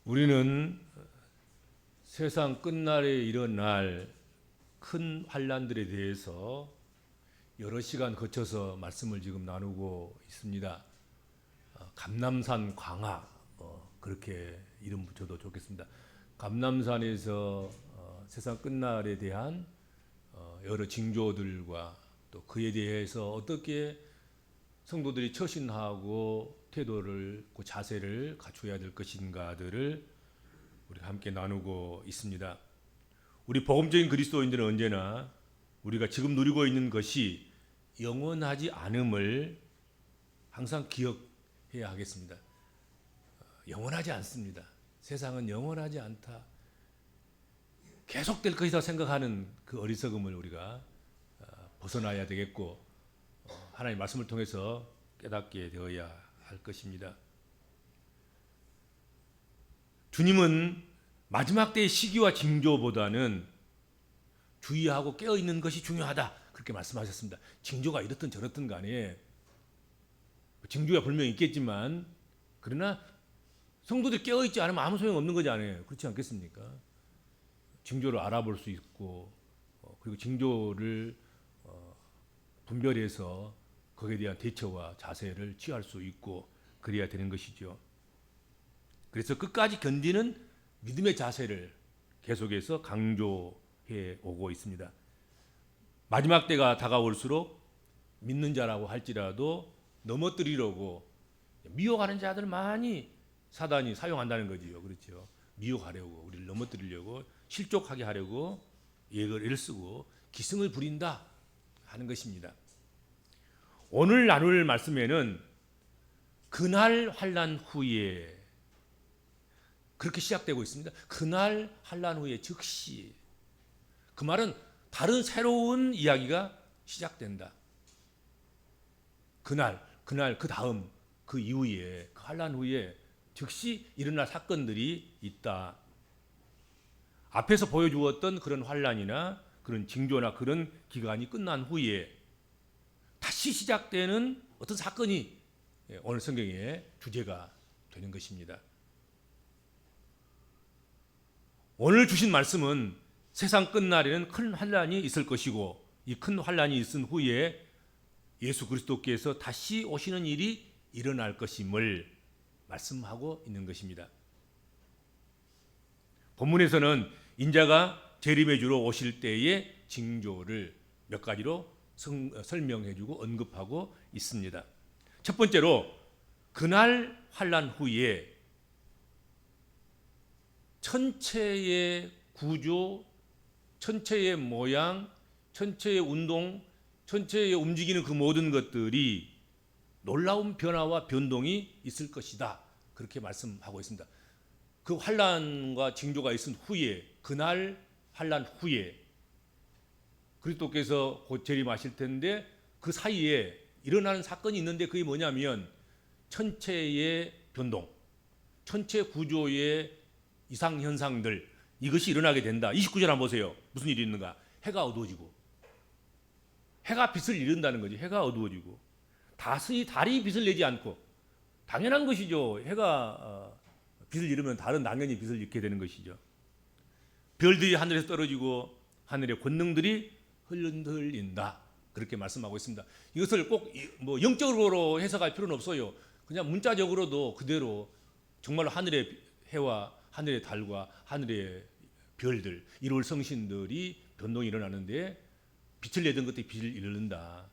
우리는 세상 끝날에 일어날 큰 환란들에 대해서 여러 시간 거쳐서 말씀을 지금 나누고 있습니다. 감남산 광화, 그렇게 이름 붙여도 좋겠습니다. 감남산에서 세상 끝날에 대한 여러 징조들과 또 그에 대해서 어떻게 성도들이 처신하고 태도를, 그 자세를 갖춰야 될 것인가들을 우리가 함께 나누고 있습니다. 우리 복음적인 그리스도인들은 언제나 우리가 지금 누리고 있는 것이 영원하지 않음을 항상 기억해야 하겠습니다. 영원하지 않습니다. 세상은 영원하지 않다. 계속될 것이다 생각하는 그 어리석음을 우리가 벗어나야 되겠고, 하나님의 말씀을 통해서 깨닫게 되어야 할 것입니다. 주님은 마지막 때의 시기와 징조보다는 주의하고 깨어있는 것이 중요하다, 그렇게 말씀하셨습니다. 징조가 이렇든 저렇든 간에 징조가 분명히 있겠지만, 그러나 성도들이 깨어있지 않으면 아무 소용없는 거지 않아요. 그렇지 않겠습니까? 징조를 알아볼 수 있고, 그리고 징조를 분별해서 거기에 대한 대처와 자세를 취할 수 있고 그래야 되는 것이죠. 그래서 끝까지 견디는 믿음의 자세를 계속해서 강조해 오고 있습니다. 마지막 때가 다가올수록 믿는 자라고 할지라도 넘어뜨리려고 미혹하는 자들 많이 사단이 사용한다는 거지요. 그렇죠. 미혹하려고, 우리를 넘어뜨리려고, 실족하게 하려고 예를 쓰고 기승을 부린다 하는 것입니다. 오늘 나눌 말씀에는 그날 환난 후에, 그렇게 시작되고 있습니다. 그날 환난 후에 즉시, 그 말은 다른 새로운 이야기가 시작된다. 그날 그 다음, 그 이후에, 그 환난 후에 즉시 일어날 사건들이 있다. 앞에서 보여주었던 그런 환난이나 그런 징조나 그런 기간이 끝난 후에 다시 시작되는 어떤 사건이 오늘 성경의 주제가 되는 것입니다. 오늘 주신 말씀은 세상 끝날에는 큰 환난이 있을 것이고, 이 큰 환난이 있은 후에 예수 그리스도께서 다시 오시는 일이 일어날 것임을 말씀하고 있는 것입니다. 본문에서는 인자가 재림의 주로 오실 때의 징조를 몇 가지로 설명해주고 언급하고 있습니다. 첫 번째로, 그날 환난 후에 천체의 구조, 천체의 모양, 천체의 운동, 천체의 움직이는 그 모든 것들이 놀라운 변화와 변동이 있을 것이다, 그렇게 말씀하고 있습니다. 그 환난과 징조가 있은 후에, 그날 환난 후에 그리스도께서 곧 재림하실 텐데, 그 사이에 일어나는 사건이 있는데, 그게 뭐냐면 천체의 변동, 천체 구조의 이상현상들, 이것이 일어나게 된다. 29절 한번 보세요. 무슨 일이 있는가? 해가 어두워지고, 해가 빛을 잃는다는 거지. 해가 어두워지고, 다시 달이 빛을 내지 않고, 당연한 것이죠. 해가 빛을 잃으면 달은 당연히 빛을 잃게 되는 것이죠. 별들이 하늘에서 떨어지고 하늘의 권능들이 흔들린다, 그렇게 말씀하고 있습니다. 이것을 꼭 뭐 영적으로 해석할 필요는 없어요. 그냥 문자적으로도 그대로 정말로 하늘의 해와 하늘의 달과 하늘의 별들, 일월 성신들이 변동이 일어나는데 빛을 내던 것들이 빛을 잃는다.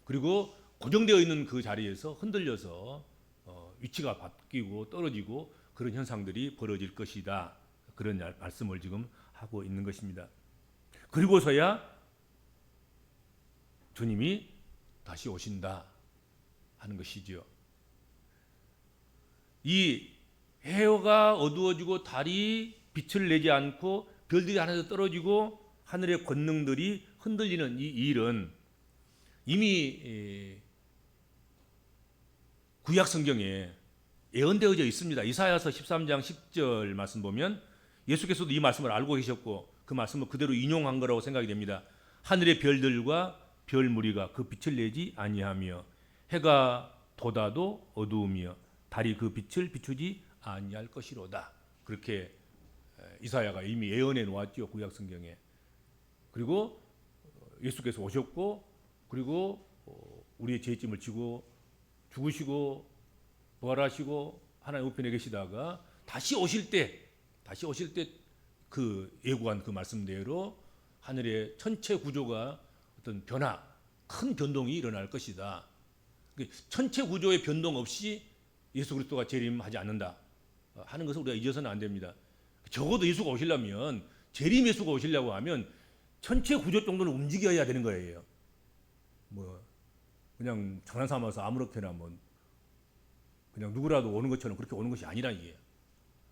그리고 고정되어 있는 그 자리에서 흔들려서 위치가 바뀌고 떨어지고 그런 현상들이 벌어질 것이다, 그런 말씀을 지금 하고 있는 것입니다. 그리고서야 주님이 다시 오신다 하는 것이지요. 이 해가 어두워지고 달이 빛을 내지 않고 별들이 하늘에서 떨어지고 하늘의 권능들이 흔들리는 이 일은 이미 구약 성경에 예언되어져 있습니다. 이사야서 13장 10절 말씀 보면 예수께서도 이 말씀을 알고 계셨고 그 말씀을 그대로 인용한 거라고 생각이 됩니다. 하늘의 별들과 별 무리가 그 빛을 내지 아니하며 해가 돋아도 어두우며 달이 그 빛을 비추지 아니할 것이로다. 그렇게 이사야가 이미 예언해 놓았죠, 구약 성경에. 그리고 예수께서 오셨고, 그리고 우리의 죄짐을 지고 죽으시고 부활하시고 하나님 우편에 계시다가 다시 오실 때 그 예고한 그 말씀대로 하늘의 전체 구조가 어떤 변화, 큰 변동이 일어날 것이다. 전체 구조의 변동 없이 예수 그리스도가 재림하지 않는다 하는 것을 우리가 잊어서는 안 됩니다. 적어도 예수가 오시려면, 재림 예수가 오시려고 하면 전체 구조 정도는 움직여야 되는 거예요. 뭐 그냥 장난 삼아서 아무렇게나 뭐 그냥 누구라도 오는 것처럼 그렇게 오는 것이 아니라 이게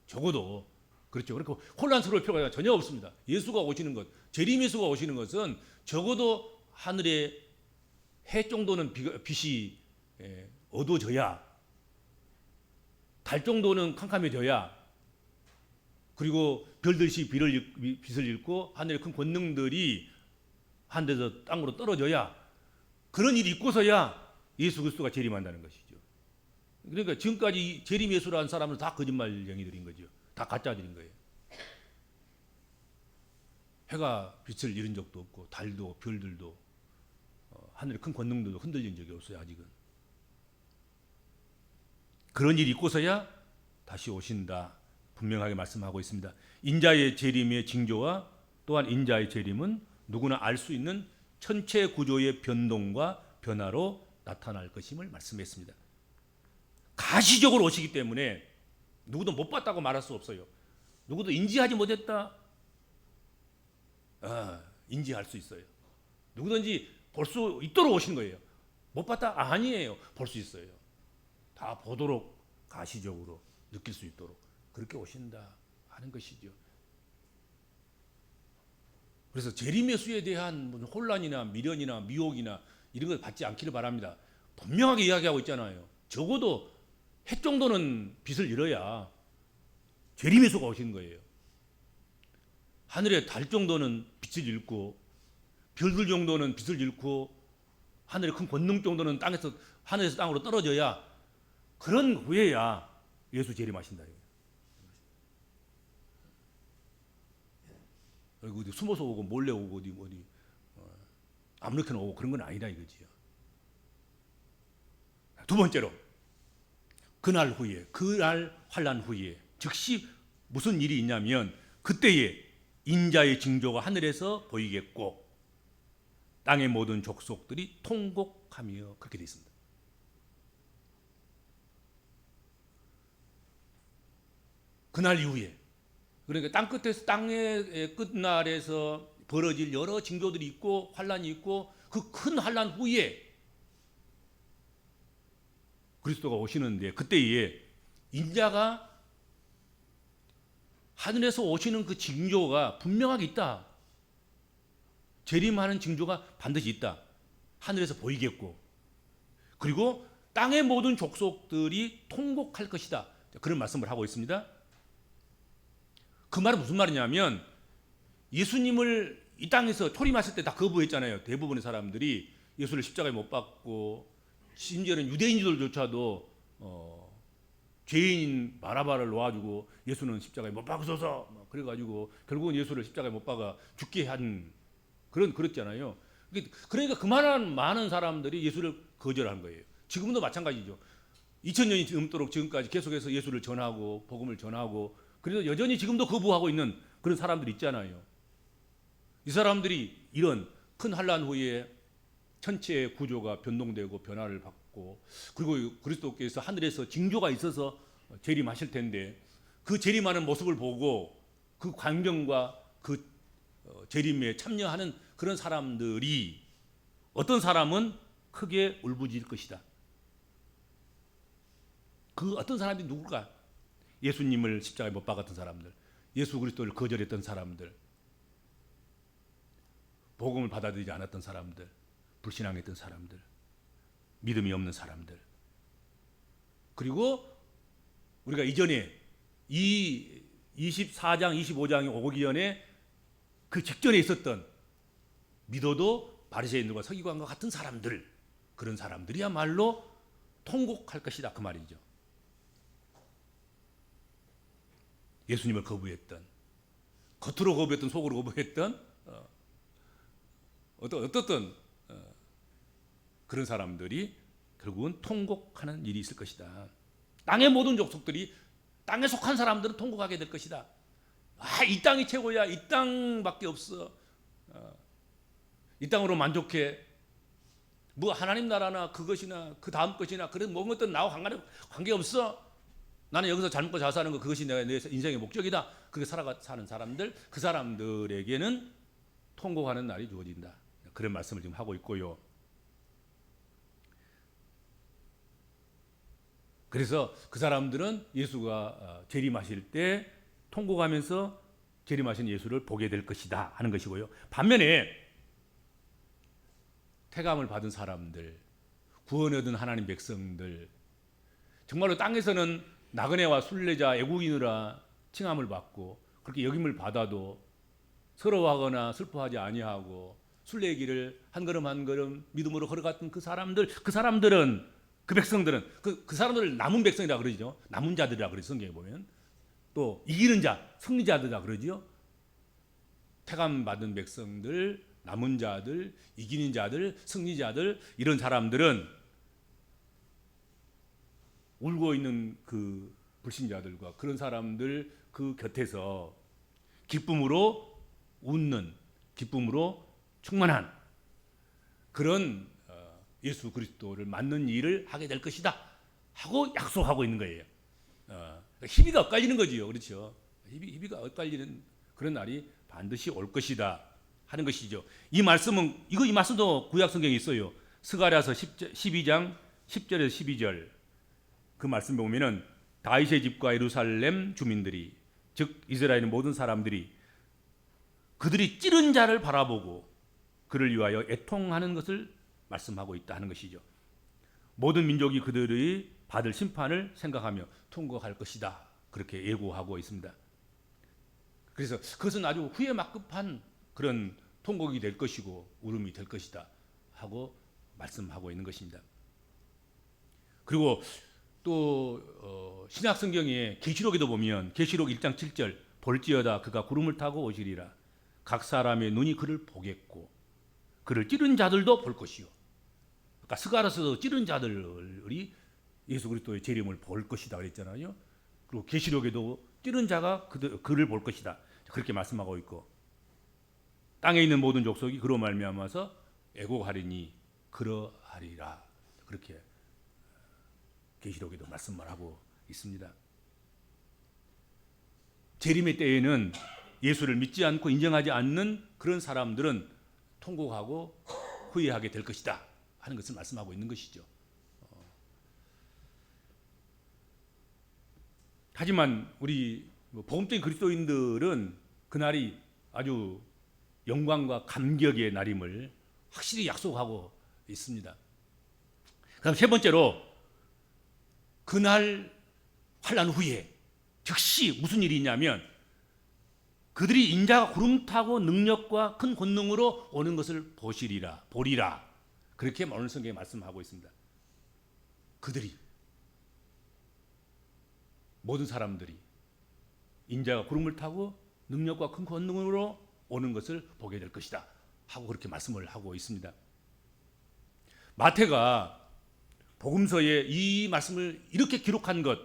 적어도 그렇죠. 그렇게 혼란스러울 필요가 전혀 없습니다. 예수가 오시는 것, 재림 예수가 오시는 것은 적어도 하늘에 해 정도는 빛이 어두워져야, 달 정도는 캄캄해져야, 그리고 별들이 빛을 잃고 하늘의 큰 권능들이 하늘에서 땅으로 떨어져야, 그런 일이 있고서야 예수 그리스도가 재림한다는 것이죠. 그러니까 지금까지 재림 예수라는 사람은 다 거짓말쟁이들인 거죠. 다 가짜들인 거예요. 해가 빛을 잃은 적도 없고 달도 별들도 하늘의 큰 권능들도 흔들린 적이 없어요. 아직은. 그런 일이 있고서야 다시 오신다 분명하게 말씀하고 있습니다. 인자의 재림의 징조와 또한 인자의 재림은 누구나 알 수 있는 천체 구조의 변동과 변화로 나타날 것임을 말씀했습니다. 가시적으로 오시기 때문에 누구도 못 봤다고 말할 수 없어요. 누구도 인지하지 못했다, 인지할 수 있어요. 누구든지 볼 수 있도록 오신 거예요. 못 봤다? 아니에요. 볼 수 있어요. 다 보도록, 가시적으로 느낄 수 있도록 그렇게 오신다 하는 것이죠. 그래서 재림 예수에 대한 혼란이나 미련이나 미혹이나 이런 걸 받지 않기를 바랍니다. 분명하게 이야기하고 있잖아요. 적어도 해 정도는 빛을 잃어야 재림 예수가 오신 거예요. 하늘의 달 정도는 빛을 잃고, 별들 정도는 빛을 잃고, 하늘의 큰 권능 정도는 하늘에서 땅으로 떨어져야, 그런 후에야 예수 재림하신다. 어디 숨어서 오고 몰래 오고 어디 아무렇게나 오고 그런 건 아니다 이거지요. 두 번째로, 그날 후에, 그날 환난 후에 즉시 무슨 일이 있냐면, 그때에 인자의 징조가 하늘에서 보이겠고 땅의 모든 족속들이 통곡하며, 그렇게 되어 있습니다. 그날 이후에, 그러니까 땅의 끝날에서 벌어질 여러 징조들이 있고 환란이 있고, 그 큰 환란 후에 그리스도가 오시는데, 그때에 인자가 하늘에서 오시는 그 징조가 분명하게 있다. 재림하는 징조가 반드시 있다. 하늘에서 보이겠고, 그리고 땅의 모든 족속들이 통곡할 것이다. 그런 말씀을 하고 있습니다. 그 말은 무슨 말이냐면, 예수님을 이 땅에서 초림하실 때 다 거부했잖아요. 대부분의 사람들이 예수를 십자가에 못 박고, 심지어는 유대인들조차도 죄인 바라바를 놓아주고 예수는 십자가에 못 박으소서 그래가지고 결국은 예수를 십자가에 못 박아 죽게 한 그랬잖아요. 그러니까 그만한 많은 사람들이 예수를 거절한 거예요. 지금도 마찬가지죠. 2000년이 넘도록 지금까지 계속해서 예수를 전하고 복음을 전하고, 그래도 여전히 지금도 거부하고 있는 그런 사람들이 있잖아요. 이 사람들이 이런 큰 환난 후에 천체의 구조가 변동되고 변화를 받고, 그리고 그리스도께서 하늘에서 징조가 있어서 재림하실 텐데, 그 재림하는 모습을 보고 그 광경과 그 재림에 참여하는 그런 사람들이, 어떤 사람은 크게 울부짖을 것이다. 그 어떤 사람들이 누굴까? 예수님을 십자가에 못 박았던 사람들, 예수 그리스도를 거절했던 사람들, 복음을 받아들이지 않았던 사람들, 불신앙했던 사람들, 믿음이 없는 사람들, 그리고 우리가 이전에 이 24장 25장이 오기 전에 그 직전에 있었던 믿어도 바리새인들과 서기관과 같은 사람들, 그런 사람들이야말로 통곡할 것이다 그 말이죠. 예수님을 거부했던, 겉으로 거부했던 속으로 거부했던 어떻든 그런 사람들이 결국은 통곡하는 일이 있을 것이다. 땅의 모든 족속들이, 땅에 속한 사람들은 통곡하게 될 것이다. 이 땅이 최고야. 이 땅밖에 없어. 이 땅으로 만족해. 뭐 하나님 나라나 그것이나 그 다음 것이나 그런 모든 것들은 나와 관계없어. 나는 여기서 잘 먹고 잘 사는 거, 그것이 내 인생의 목적이다. 그렇게 사는 사람들, 그 사람들에게는 통곡하는 날이 주어진다. 그런 말씀을 지금 하고 있고요. 그래서 그 사람들은 예수가 재림하실 때 통곡하면서 재림하신 예수를 보게 될 것이다 하는 것이고요. 반면에 태감을 받은 사람들, 구원 얻은 하나님 백성들, 정말로 땅에서는 나그네와 순례자, 애국인이라 칭함을 받고 그렇게 역임을 받아도 서러워하거나 슬퍼하지 아니하고 순례의 길을 한 걸음 한 걸음 믿음으로 걸어갔던 그 사람들은, 그 백성들은, 그 사람들을 남은 백성이라 그러죠. 남은 자들이라 그러죠. 성경에 보면. 또 이기는 자, 승리자들이라 그러죠. 태감 받은 백성들, 남은 자들, 이기는 자들, 승리자들, 이런 사람들은 울고 있는 그 불신자들과 그런 사람들 그 곁에서 기쁨으로 웃는, 기쁨으로 충만한 그런 예수 그리스도를 맞는 일을 하게 될 것이다 하고 약속하고 있는 거예요. 희비가 엇갈리는 거지요. 그렇죠. 희비가 엇갈리는 그런 날이 반드시 올 것이다 하는 것이죠. 이 말씀도 구약 성경에 있어요. 스가랴서 12장 10절에서 12절 그 말씀 보면은 다윗의 집과 예루살렘 주민들이, 즉 이스라엘의 모든 사람들이 그들이 찌른 자를 바라보고 그를 위하여 애통하는 것을 말씀하고 있다 하는 것이죠. 모든 민족이 그들이 받을 심판을 생각하며 통곡할 것이다. 그렇게 예고하고 있습니다. 그래서 그것은 아주 후회 막급한 그런 통곡이 될 것이고 울음이 될 것이다 하고 말씀하고 있는 것입니다. 그리고 또 신약 성경에 계시록에도 보면 계시록 1장 7절 볼지어다 그가 구름을 타고 오시리라. 각 사람의 눈이 그를 보겠고 그를 찌른 자들도 볼 것이요. 그러니까 스가랴서도 찌른 자들이 예수 그리스도의 재림을 볼 것이다 그랬잖아요. 그리고 계시록에도 찌른 자가 그를 볼 것이다. 그렇게 말씀하고 있고 땅에 있는 모든 족속이 그로 말미암아서 애곡하리니 그러하리라. 그렇게 계시록에도 말씀을 하고 있습니다. 재림의 때에는 예수를 믿지 않고 인정하지 않는 그런 사람들은 통곡하고 후회하게 될 것이다 하는 것을 말씀하고 있는 것이죠. 하지만 우리 복음적인 그리스도인들은 그날이 아주 영광과 감격의 날임을 확실히 약속하고 있습니다. 그다음 세 번째로 그날 환난 후에 즉시 무슨 일이 있냐면 그들이 인자가 구름 타고 능력과 큰 권능으로 오는 것을 보리라. 그렇게 오늘 성경에 말씀하고 있습니다. 그들이, 모든 사람들이 인자가 구름을 타고 능력과 큰 권능으로 오는 것을 보게 될 것이다 하고 그렇게 말씀을 하고 있습니다. 마태가 복음서에 이 말씀을 이렇게 기록한 것,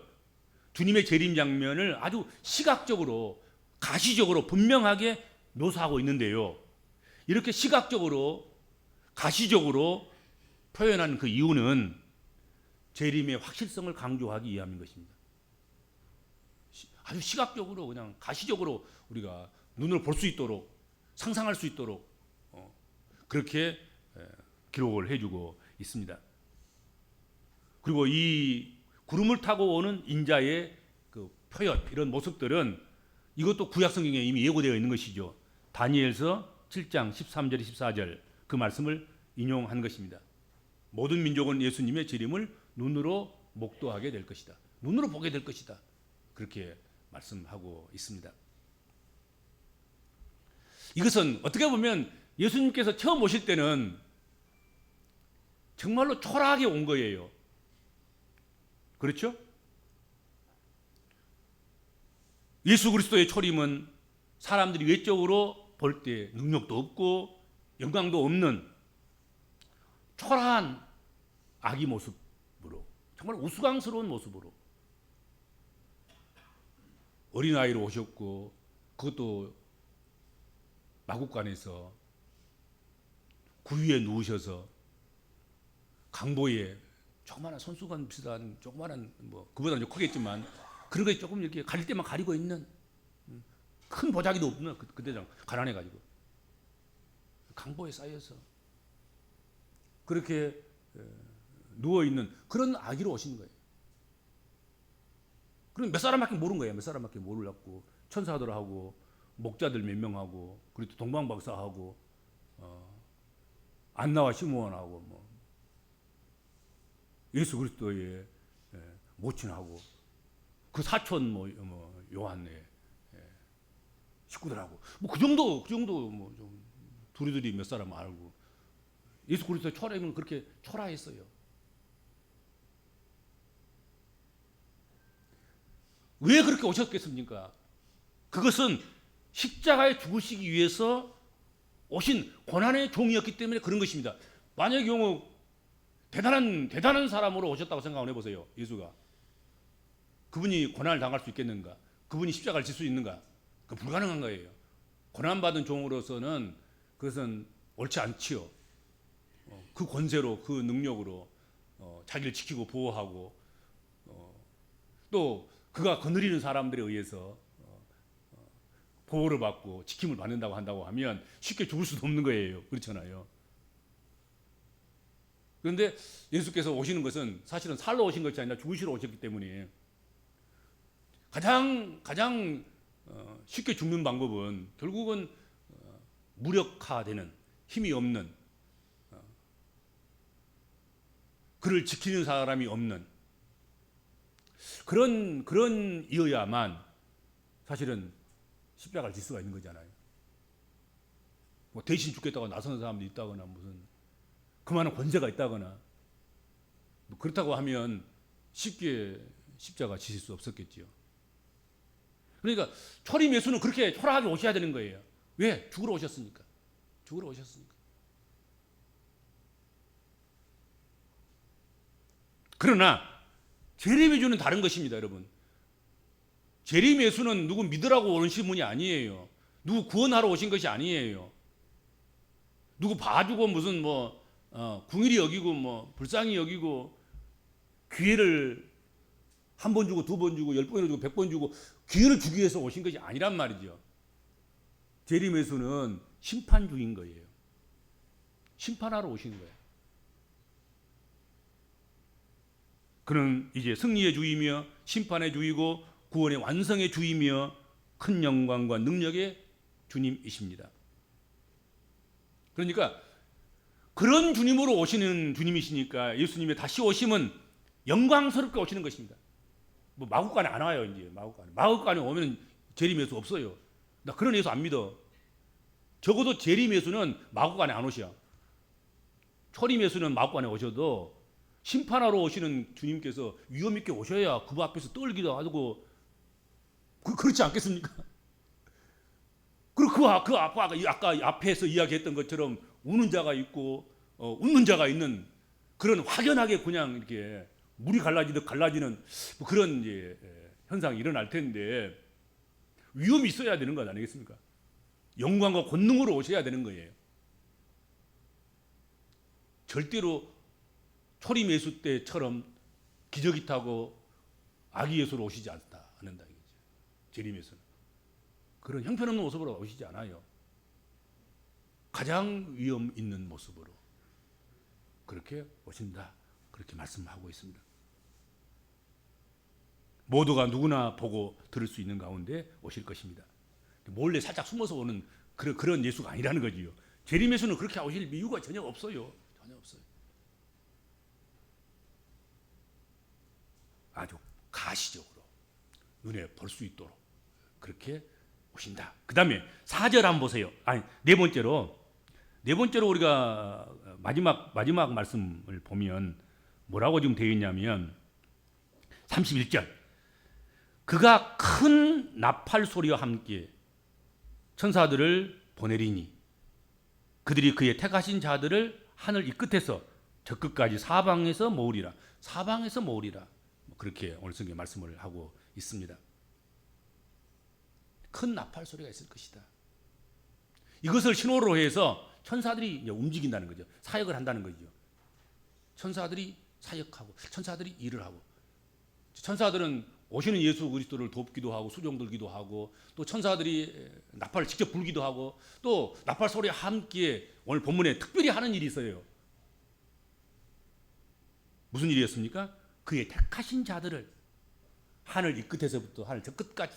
주님의 재림 장면을 아주 시각적으로, 가시적으로 분명하게 묘사하고 있는데요. 이렇게 시각적으로, 가시적으로 표현한 그 이유는 재림의 확실성을 강조하기 위함인 것입니다. 아주 시각적으로, 그냥 가시적으로 우리가 눈으로 볼 수 있도록, 상상할 수 있도록 그렇게 기록을 해주고 있습니다. 그리고 이 구름을 타고 오는 인자의 그 표현, 이런 모습들은 이것도 구약 성경에 이미 예고되어 있는 것이죠. 다니엘서 7장 13절 14절 그 말씀을 인용한 것입니다. 모든 민족은 예수님의 재림을 눈으로 목도하게 될 것이다. 눈으로 보게 될 것이다. 그렇게 말씀하고 있습니다. 이것은 어떻게 보면 예수님께서 처음 오실 때는 정말로 초라하게 온 거예요. 그렇죠? 예수 그리스도의 초림은 사람들이 외적으로 볼 때 능력도 없고 영광도 없는 초라한 아기 모습으로, 정말 우스꽝스러운 모습으로 어린아이로 오셨고, 그것도 마국간에서 구유에 누우셔서 강보에 조그마한 손수건 비슷한 조그마한, 뭐 그보다는 좀 크겠지만 그런 거 조금 이렇게 가릴 때만 가리고 있는, 큰 보자기도 없는, 그때 가난해가지고 강보에 쌓여서 그렇게 누워 있는 그런 아기로 오신 거예요. 그럼 몇 사람밖에 모르는 거예요. 몇 사람밖에 모르려고 천사들 하고 목자들 몇 명하고, 그리고 동방박사하고 안나와 시므온하고 뭐 예수 그리스도의 모친하고 그 사촌 뭐 요한의 식구들하고 뭐 그 정도 뭐 좀 두리두리 몇 사람 알고, 예수 그리스도의 초라임은 그렇게 초라했어요. 왜 그렇게 오셨겠습니까? 그것은 십자가에 죽으시기 위해서 오신 고난의 종이었기 때문에 그런 것입니다. 만약의 경우 대단한 사람으로 오셨다고 생각 한번 해보세요. 예수가 그분이 고난을 당할 수 있겠는가? 그분이 십자가를 질 수 있는가? 그 불가능한 거예요. 고난받은 종으로서는 그것은 옳지 않지요. 그 권세로, 그 능력으로 자기를 지키고 보호하고, 또 그가 거느리는 사람들에 의해서 보호를 받고 지킴을 받는다고 한다고 하면 쉽게 죽을 수도 없는 거예요. 그렇잖아요. 그런데 예수께서 오시는 것은 사실은 살러 오신 것이 아니라 죽으시러 오셨기 때문에 가장 쉽게 죽는 방법은 결국은 무력화되는, 힘이 없는, 그를 지키는 사람이 없는 그런 이어야만 사실은 십자가를 질 수가 있는 거잖아요. 뭐 대신 죽겠다고 나서는 사람도 있다거나, 무슨 그만한 권세가 있다거나, 뭐 그렇다고 하면 쉽게 십자가 지실 수 없었겠죠. 그러니까 초림 예수는 그렇게 초라하게 오셔야 되는 거예요. 왜? 죽으러 오셨으니까. 죽으러 오셨으니까. 그러나 재림 예수는 다른 것입니다, 여러분. 재림 예수는 누구 믿으라고 오신 분이 아니에요. 누구 구원하러 오신 것이 아니에요. 누구 봐주고 무슨 뭐 궁일이 여기고 뭐 불쌍히 여기고 기회를 한 번 주고 두 번 주고 10번이나 주고 100번 주고 기회를 주기 위해서 오신 것이 아니란 말이죠. 재림 예수는 심판주인 거예요. 심판하러 오신 거예요. 그는 이제 승리의 주이며 심판의 주이고 구원의 완성의 주이며 큰 영광과 능력의 주님이십니다. 그러니까 그런 주님으로 오시는 주님이시니까 예수님의 다시 오심은 영광스럽게 오시는 것입니다. 뭐 마국간에 안 와요. 이제 마국간에 오면 재림 예수 없어요. 나 그런 예수 안 믿어. 적어도 재림 예수는 마국간에 안 오셔. 초림 예수는 마국간에 오셔도 심판하러 오시는 주님께서 위험 있게 오셔야 그 앞에서 떨기도 하고, 그렇지 않겠습니까? 그리고 아까 앞에서 이야기했던 것처럼 우는 자가 있고 웃는 자가 있는 그런 확연하게 그냥 이렇게 물이 갈라지듯 갈라지는 그런 이제 현상이 일어날 텐데 위험이 있어야 되는 것 아니겠습니까? 영광과 권능으로 오셔야 되는 거예요. 절대로 초림 예수 때처럼 기저귀 타고 아기 예수로 오시지 않는다 이거죠. 재림 예수는 그런 형편없는 모습으로 오시지 않아요. 가장 위험 있는 모습으로 그렇게 오신다, 그렇게 말씀하고 있습니다. 모두가 누구나 보고 들을 수 있는 가운데 오실 것입니다. 몰래 살짝 숨어서 오는 그런 예수가 아니라는 거지요. 재림 예수는 그렇게 오실 이유가 전혀 없어요. 전혀 없어요. 아주 가시적으로 눈에 볼 수 있도록 그렇게 오신다. 그 다음에 4절 한번 보세요. 네 번째로 우리가 마지막 말씀을 보면 뭐라고 지금 되어 있냐면 31절. 그가 큰 나팔 소리와 함께 천사들을 보내리니 그들이 그의 택하신 자들을 하늘 이 끝에서 저 끝까지 사방에서 모으리라. 사방에서 모으리라. 그렇게 오늘 성경 말씀을 하고 있습니다. 큰 나팔 소리가 있을 것이다. 이것을 신호로 해서 천사들이 움직인다는 거죠. 사역을 한다는 거죠. 천사들이 사역하고 천사들이 일을 하고, 천사들은 오시는 예수 그리스도를 돕기도 하고 수종 들기도 하고, 또 천사들이 나팔을 직접 불기도 하고, 또 나팔 소리와 함께 오늘 본문에 특별히 하는 일이 있어요. 무슨 일이었습니까? 그의 택하신 자들을 하늘 이 끝에서부터 하늘 저 끝까지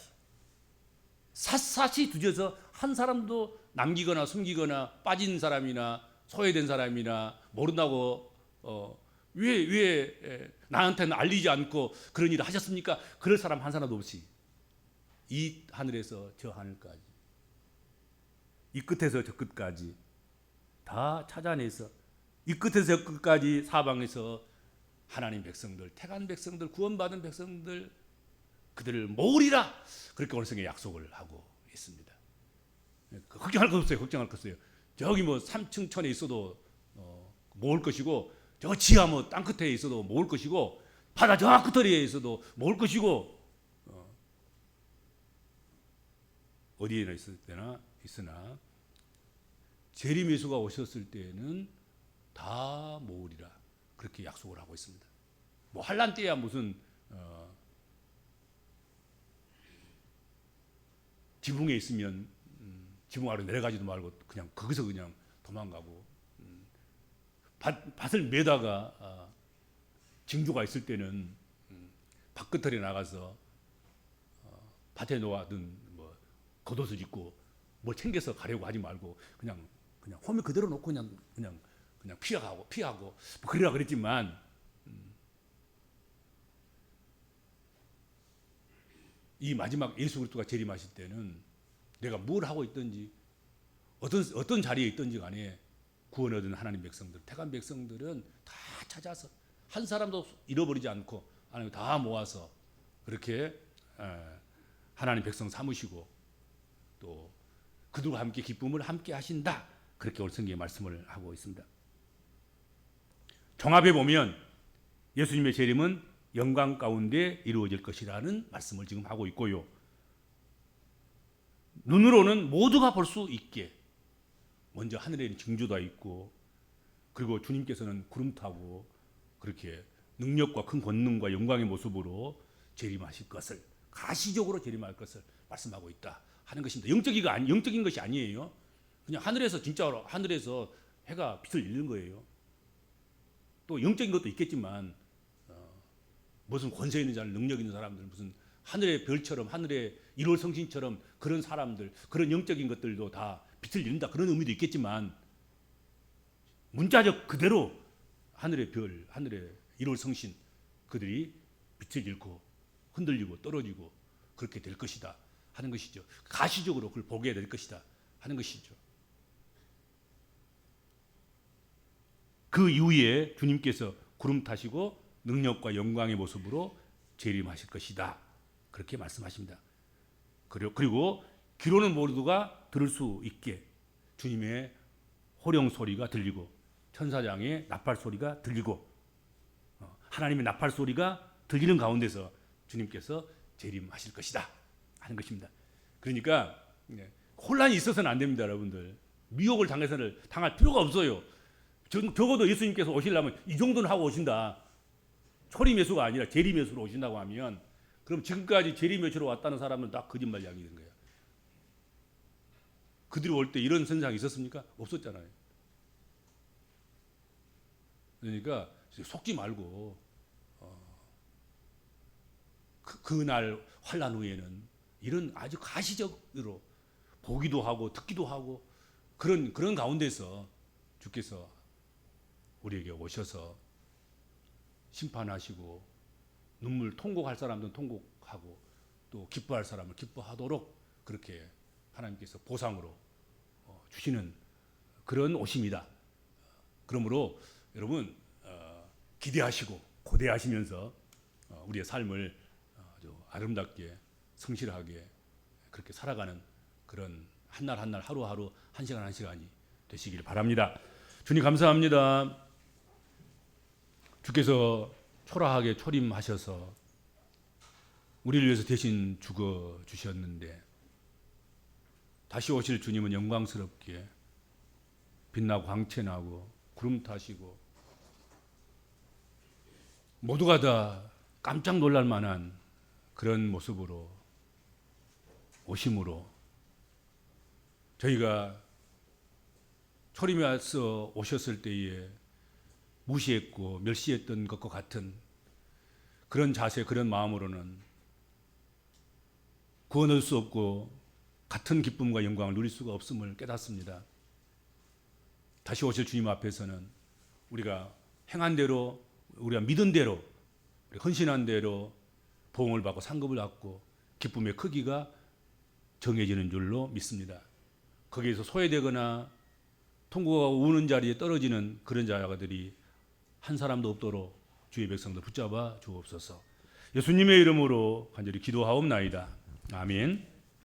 샅샅이 뒤져서 한 사람도 남기거나 숨기거나 빠진 사람이나 소외된 사람이나 모른다고 왜 나한테는 알리지 않고 그런 일을 하셨습니까? 그럴 사람 한 사람도 없이 이 하늘에서 저 하늘까지, 이 끝에서 저 끝까지 다 찾아내서 이 끝에서 저 끝까지 사방에서 하나님 백성들, 택한 백성들, 구원받은 백성들, 그들을 모으리라. 그렇게 오늘 성경에 약속을 하고 있습니다. 걱정할 것 없어요. 걱정할 것 없어요. 저기 뭐 3층 천에 있어도 모을 것이고, 저 지하 뭐 땅끝에 있어도 모을 것이고, 바다 저 끝터리에 있어도 모을 것이고, 어디에나 있을 때나 있으나 재림 예수가 오셨을 때에는 다 모으리라. 그렇게 약속을 하고 있습니다. 뭐 환란 때야 무슨 지붕에 있으면 지붕 아래로 내려가지도 말고 그냥 거기서 그냥 도망가고, 밭을 매다가 징조가 있을 때는 밭끝에 나가서 밭에 놓아둔 뭐 겉옷을 입고 뭐 챙겨서 가려고 하지 말고 그냥 홈에 그대로 놓고 그냥 피하고 뭐 그러라 그랬지만, 이 마지막 예수 그리스도가 재림하실 때는 내가 뭘 하고 있든지 어떤 자리에 있든지 간에 구원 얻은 하나님 백성들, 택한 백성들은 다 찾아서 한 사람도 잃어버리지 않고 하나님 다 모아서 그렇게 하나님 백성 삼으시고 또 그들과 함께 기쁨을 함께 하신다. 그렇게 오늘 성경에 말씀을 하고 있습니다. 종합해 보면 예수님의 재림은 영광 가운데 이루어질 것이라는 말씀을 지금 하고 있고요. 눈으로는 모두가 볼 수 있게 먼저 하늘에는 징조가 있고, 그리고 주님께서는 구름 타고 그렇게 능력과 큰 권능과 영광의 모습으로 재림하실 것을, 가시적으로 재림할 것을 말씀하고 있다 하는 것입니다. 영적인 것이 아니에요. 그냥 하늘에서 진짜로 하늘에서 해가 빛을 잃는 거예요. 또 영적인 것도 있겠지만 무슨 권세 있는 자들, 능력 있는 사람들, 무슨 하늘의 별처럼, 하늘의 1월 성신처럼 그런 사람들, 그런 영적인 것들도 다 빛을 잃는다, 그런 의미도 있겠지만, 문자적 그대로 하늘의 별, 하늘의 1월 성신, 그들이 빛을 잃고 흔들리고 떨어지고 그렇게 될 것이다 하는 것이죠. 가시적으로 그걸 보게 될 것이다 하는 것이죠. 그 이후에 주님께서 구름 타시고 능력과 영광의 모습으로 재림하실 것이다. 그렇게 말씀하십니다. 그리고 귀로는 모두가 들을 수 있게 주님의 호령 소리가 들리고 천사장의 나팔 소리가 들리고 하나님의 나팔 소리가 들리는 가운데서 주님께서 재림하실 것이다 하는 것입니다. 그러니까 혼란이 있어서는 안 됩니다, 여러분들. 미혹을 당할 필요가 없어요. 적어도 예수님께서 오시려면 이 정도는 하고 오신다. 초림 예수가 아니라 재림 예수로 오신다고 하면, 그럼 지금까지 재림 예수로 왔다는 사람은 다 거짓말 이야기인 거예요. 그들이 올 때 이런 선상이 있었습니까? 없었잖아요. 그러니까 속지 말고 그날 환란 후에는 이런 아주 가시적으로 보기도 하고 듣기도 하고 그런 가운데서 주께서 우리에게 오셔서 심판하시고, 눈물 통곡할 사람들은 통곡하고 또 기뻐할 사람은 기뻐하도록 그렇게 하나님께서 보상으로 주시는 그런 오심이다. 그러므로 여러분 기대하시고 고대하시면서 우리의 삶을 아주 아름답게 성실하게 그렇게 살아가는 그런 한 날 한 날 하루하루 한 시간 한 시간이 되시길 바랍니다. 주님 감사합니다. 주께서 초라하게 초림하셔서 우리를 위해서 대신 죽어 주셨는데 다시 오실 주님은 영광스럽게 빛나고 광채나고 구름 타시고 모두가 다 깜짝 놀랄 만한 그런 모습으로 오심으로 저희가 초림에 와서 오셨을 때에 무시했고 멸시했던 것과 같은 그런 자세, 그런 마음으로는 구원 얻을 수 없고 같은 기쁨과 영광을 누릴 수가 없음을 깨닫습니다. 다시 오실 주님 앞에서는 우리가 행한 대로, 우리가 믿은 대로, 헌신한 대로 보응을 받고 상급을 받고 기쁨의 크기가 정해지는 줄로 믿습니다. 거기에서 소외되거나 통고가 우는 자리에 떨어지는 그런 자들이 한 사람도 없도록 주의 백성들 붙잡아 주옵소서. 예수님의 이름으로 간절히 기도하옵나이다. 아멘.